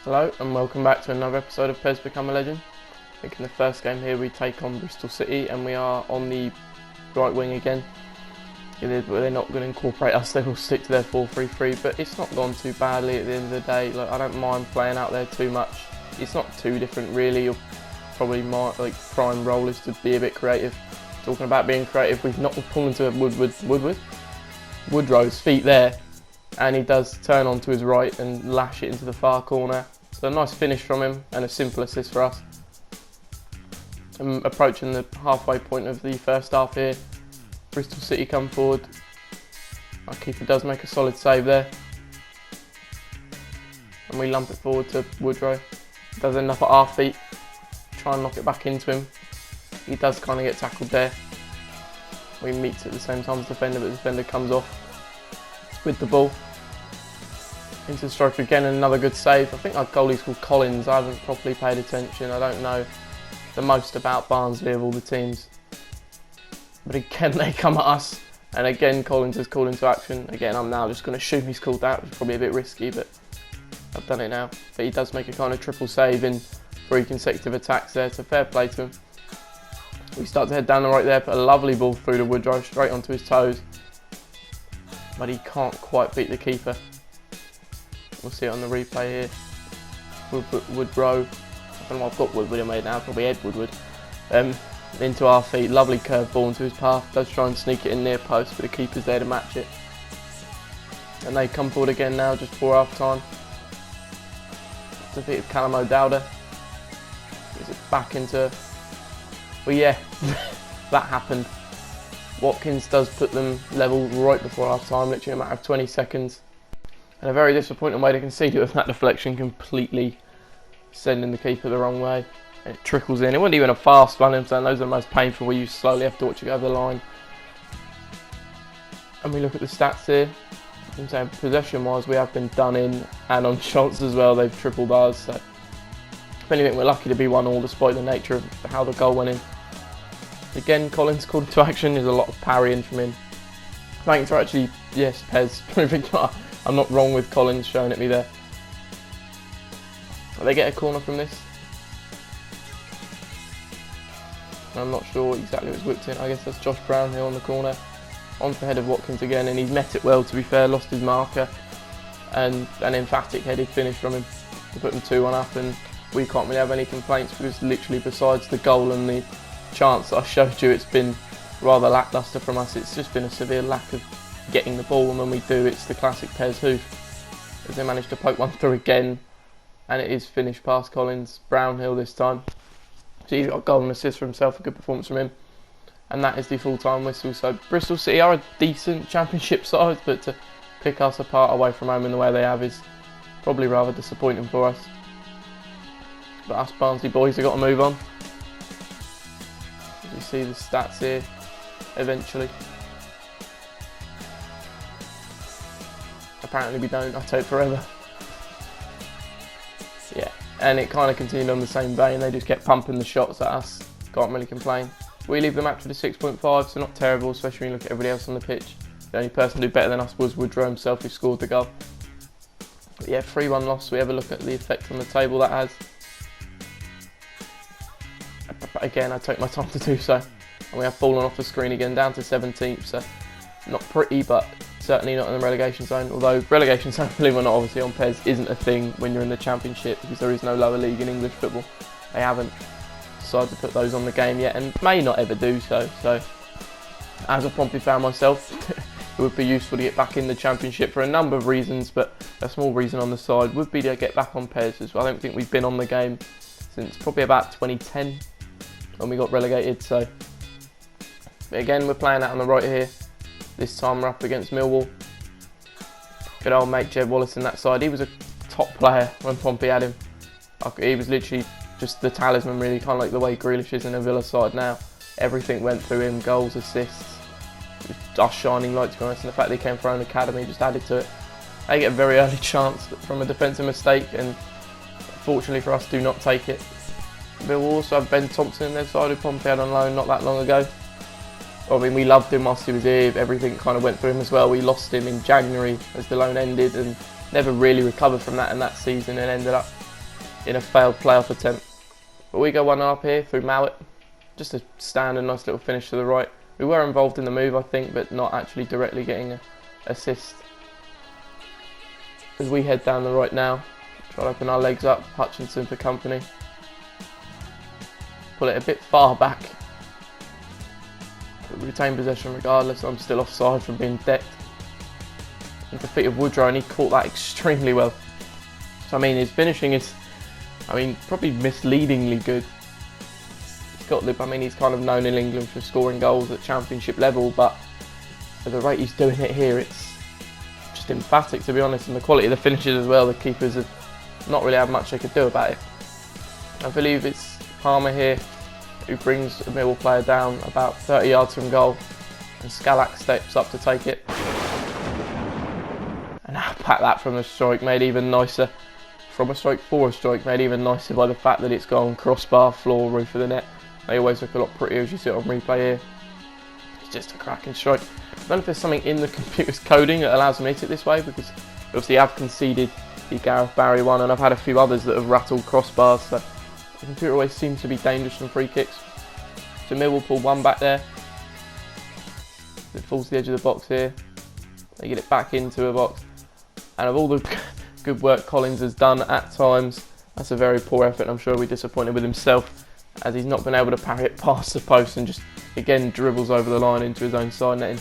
Hello and welcome back to another episode of PES Become a Legend. I think in the first game here we take on Bristol City and we are on the right wing again. They're not going to incorporate us, they will stick to their 4-3-3, but it's not gone too badly at the end of the day. Like, I don't mind playing out there too much. It's not too different really. Your probably my prime role is to be a bit creative. Talking about being creative, we've not pulled into Woodrow's feet there. And he does turn onto his right and lash it into the far corner. So a nice finish from him and a simple assist for us. I'm approaching the halfway point of the first half here. Bristol City come forward. Our keeper does make a solid save there. And we lump it forward to Woodrow. Does end up at our feet. Try and knock it back into him. He does kind of get tackled there. We meet at the same time as the defender, but the defender comes off with the ball into the striker again, and another good save. I think our goalie's called Collins. I haven't properly paid attention. I don't know the most about Barnsley of all the teams, but again they come at us, and again Collins is called into action. Again, I'm now just going to assume he's called out. It's probably a bit risky, but I've done it now. But he does make a kind of triple save in 3 consecutive attacks there, so fair play to him. We start to head down the right there, put a lovely ball through to Woodrow, straight onto his toes. But he can't quite beat the keeper. We'll see it on the replay here. Woodrow, I don't know what I've got Woodward in my head now, probably Ed Woodward. Into our feet, lovely curved ball into his path. Does try and sneak it in near post, but the keeper's there to match it. And they come forward again now, just before half time. Defeat of Callum O'Dowda. Gives it back into. Well, yeah, that happened. Watkins does put them level right before half time, literally a matter of 20 seconds. And a very disappointing way to concede it with that deflection, completely sending the keeper the wrong way. And it trickles in. It wasn't even a fast one, and those are the most painful where you slowly have to watch it go over the line. And we look at the stats here. I'm saying possession wise, we have been done in, and on shots as well, they've tripled ours. So if anything, we're lucky to be 1-1 despite the nature of how the goal went in. Again, Collins called into action. There's a lot of parrying from him. Thanks for actually, yes, PES, proving I'm not wrong with Collins showing at me there. They get a corner from this. I'm not sure exactly what's whipped in. I guess that's Josh Brownhill on the corner. On for the head of Watkins again, and he's met it well, to be fair, lost his marker. And an emphatic headed finish from him to put them 2-1 up, and we can't really have any complaints because literally besides the goal and the chance that I showed you, it's been rather lacklustre from us. It's just been a severe lack of getting the ball, and when we do, it's the classic PES hoof, as they managed to poke one through again, and it is finished past Collins. Brownhill this time, so he's got a goal and assist for himself, a good performance from him, and that is the full-time whistle. So Bristol City are a decent championship side, but to pick us apart away from home in the way they have is probably rather disappointing for us. But us Barnsley boys have got to move on. You see the stats here eventually. Apparently we don't, I take forever. Yeah, and it kind of continued on the same vein. They just kept pumping the shots at us. Can't really complain. We leave the match with a 6.5, so not terrible, especially when you look at everybody else on the pitch. The only person who did better than us was Woodrow himself, who scored the goal. But yeah, 3-1 loss. We have a look at the effect on the table that has. Again, I take my time to do so, and we have fallen off the screen again, down to 17th, so not pretty, but certainly not in the relegation zone. Although relegation zone, believe it or not, obviously on PES isn't a thing when you're in the Championship, because there is no lower league in English football. They haven't decided to put those on the game yet, and may not ever do so. So as a Pompey fan myself, it would be useful to get back in the Championship for a number of reasons, but a small reason on the side would be to get back on PES as well. I don't think we've been on the game since probably about 2010 when we got relegated. So but again, we're playing out on the right here. This time we're up against Millwall. Good old mate Jed Wallace in that side. He was a top player when Pompey had him. He was literally just the talisman, really, kind of like the way Grealish is in a Villa side now. Everything went through him, goals, assists. It was us shining light, to be honest, and the fact that he came from our own academy just added to it. They get a very early chance from a defensive mistake, and fortunately for us, do not take it. We'll also have Ben Thompson in their side, who Pompey had on loan not that long ago. I mean, we loved him whilst he was here. Everything kind of went through him as well. We lost him in January as the loan ended and never really recovered from that in that season, and ended up in a failed playoff attempt. But we go 1-0 up here through Mallet. Just a standard nice little finish to the right. We were involved in the move, I think, but not actually directly getting an assist. As we head down the right now, try to open our legs up, Hutchinson for company. Pull it a bit far back. But we retain possession regardless. I'm still offside from being decked. And the feet of Woodrow, and he caught that extremely well. So I mean, his finishing is, probably misleadingly good. He's kind of known in England for scoring goals at championship level, but at the rate he's doing it here, it's just emphatic, to be honest. And the quality of the finishes as well, the keepers have not really had much they could do about it. I believe it's Palmer here who brings a Millwall player down about 30 yards from goal, and Scalak steps up to take it. And I'll pack that from a strike, made even nicer. From a strike for a strike, made even nicer by the fact that it's gone crossbar, floor, roof of the net. They always look a lot prettier as you see it on replay here. It's just a cracking strike. I don't know if there's something in the computer's coding that allows me to hit it this way, because obviously I've conceded the Gareth Barry one, and I've had a few others that have rattled crossbars, so the computer always seems to be dangerous from free kicks. So Millwall pull one back there. It falls to the edge of the box here. They get it back into a box. And of all the good work Collins has done at times, that's a very poor effort, and I'm sure he'll be disappointed with himself, as he's not been able to parry it past the post and just again dribbles over the line into his own side netting.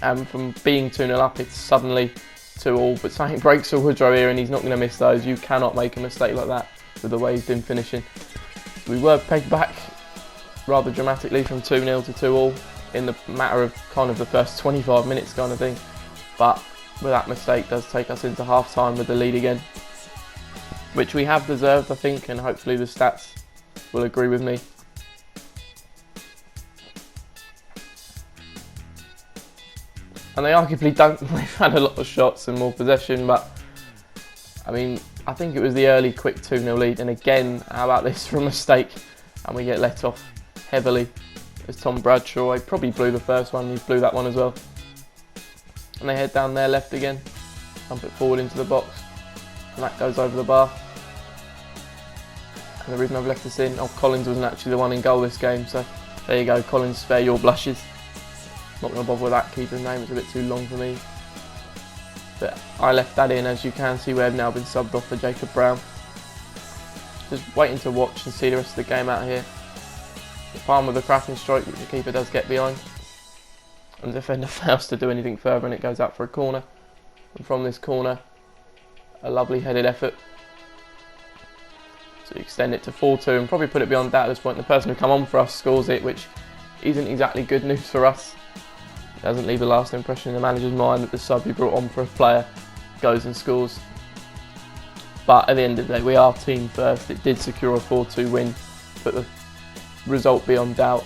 And from being 2-0 up, it's suddenly 2-2, but something breaks for Woodrow here, and he's not going to miss those. You cannot make a mistake like that with the way he's been finishing. We were pegged back rather dramatically from 2-0 to 2-2 in the matter of kind of the first 25 minutes kind of thing, but with that mistake does take us into half time with the lead again, which we have deserved, I think, and hopefully the stats will agree with me. And they arguably don't. They've had a lot of shots and more possession, but I think it was the early quick 2-0 lead, and again, how about this for a mistake, and we get let off heavily as Tom Bradshaw. He probably blew the first one, he blew that one as well. And they head down there left again, dump it forward into the box, and that goes over the bar. And the reason I've left this in, Collins wasn't actually the one in goal this game, so there you go, Collins, spare your blushes. Not going to bother with that keeper's name, it's a bit too long for me. But I left that in, as you can see we have now been subbed off for Jacob Brown. Just waiting to watch and see the rest of the game out here. The Palmer with a cracking strike, which the keeper does get behind. And the defender fails to do anything further, and it goes out for a corner. And from this corner, a lovely headed effort to extend it to 4-2 and probably put it beyond that at this point. The person who come on for us scores it, which isn't exactly good news for us. It doesn't leave a lasting impression in the manager's mind that the sub he brought on for a player goes and scores. But at the end of the day, we are team first. It did secure a 4-2 win, put the result beyond doubt,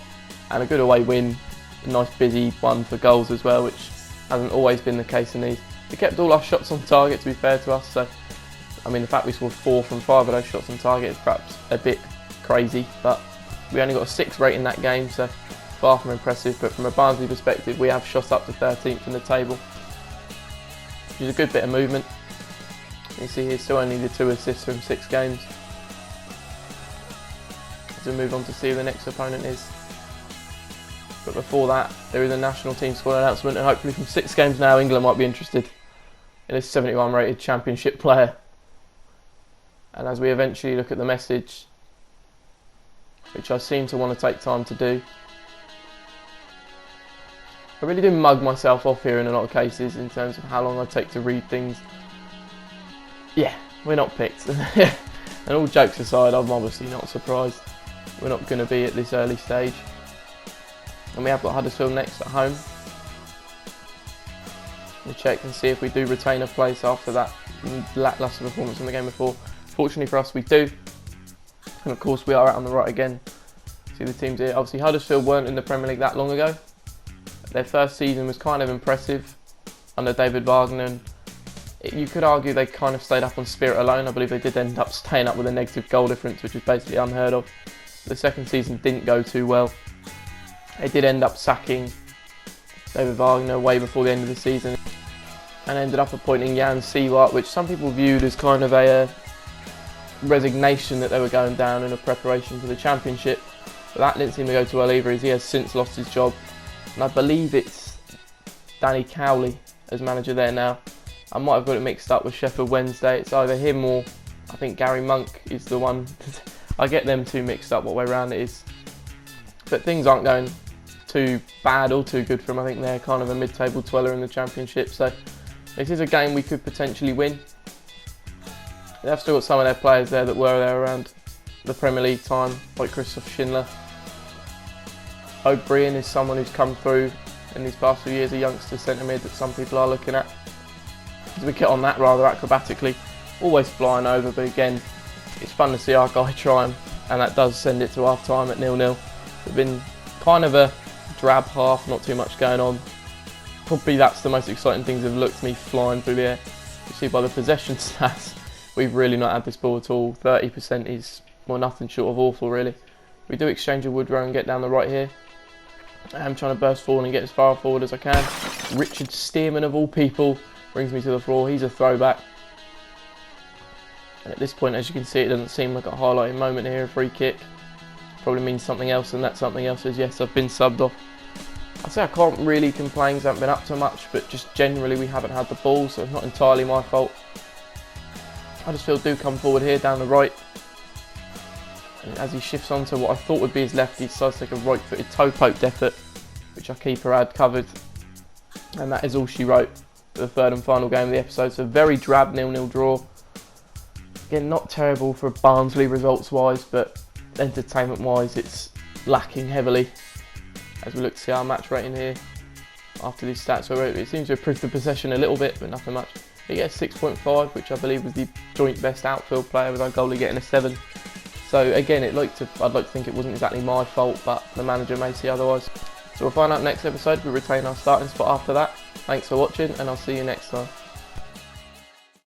and a good away win. A nice busy one for goals as well, which hasn't always been the case in these. We kept all our shots on target, to be fair to us, so the fact we scored 4 from 5 of those shots on target is perhaps a bit crazy, but we only got a 6 rate in that game, so far from impressive. But from a Barnsley perspective, we have shot up to 13th in the table, which is a good bit of movement. You see here still only the 2 assists from 6 games. As we move on to see who the next opponent is. But before that, there is a national team squad announcement, and hopefully from 6 games now, England might be interested in a 71 rated championship player. And as we eventually look at the message, which I seem to want to take time to do, I really do mug myself off here in a lot of cases in terms of how long I take to read things. Yeah, we're not picked. And all jokes aside, I'm obviously not surprised. We're not going to be at this early stage. And we have got Huddersfield next at home. We'll check and see if we do retain a place after that lacklustre performance in the game before. Fortunately for us, we do. And of course, we are out on the right again. See the teams here. Obviously, Huddersfield weren't in the Premier League that long ago. Their first season was kind of impressive under David Wagner. And you could argue they kind of stayed up on spirit alone. I believe they did end up staying up with a negative goal difference, which was basically unheard of. The second season didn't go too well. They did end up sacking David Wagner way before the end of the season and ended up appointing Jan Siewert, which some people viewed as kind of a resignation that they were going down in a preparation for the Championship. But that didn't seem to go too well either, as he has since lost his job. And I believe it's Danny Cowley as manager there now. I might have got it mixed up with Sheffield Wednesday. It's either him or I think Gary Monk is the one. I get them two mixed up what way round it is. But things aren't going too bad or too good for them. I think they're kind of a mid-table dweller in the Championship. So this is a game we could potentially win. They've still got some of their players there that were there around the Premier League time, like Christoph Schindler. O'Brien is someone who's come through in these past few years, a youngster centre mid that some people are looking at. We get on that rather acrobatically, always flying over, but again, it's fun to see our guy try and that does send it to half time at 0-0. It's been kind of a drab half, not too much going on. Probably that's the most exciting things have looked, me flying through the air. You see by the possession stats, we've really not had this ball at all. 30% is, well, nothing short of awful really. We do exchange a Woodrow and get down the right here. I'm trying to burst forward and get as far forward as I can. Richard Stearman of all people brings me to the floor. He's a throwback. And at this point, as you can see, it doesn't seem like a highlighting moment here. A free kick probably means something else, and that something else is, yes, I've been subbed off. I'd say I can't really complain because I haven't been up to much, but just generally we haven't had the ball, so it's not entirely my fault. Huddersfield do come forward here down the right. And as he shifts onto what I thought would be his left, he decides to take a right-footed toe-poked effort, which our keeper had covered. And that is all she wrote for the third and final game of the episode. So very drab 0-0 draw. Again, not terrible for Barnsley results-wise, but entertainment-wise it's lacking heavily. As we look to see our match rating here after these stats. So it seems to have improved the possession a little bit, but nothing much. He gets 6.5, which I believe was the joint best outfield player, with our goalie getting a 7. So again, I'd like to think it wasn't exactly my fault, but the manager may see otherwise. So we'll find out next episode. We retain our starting spot after that. Thanks for watching, and I'll see you next time.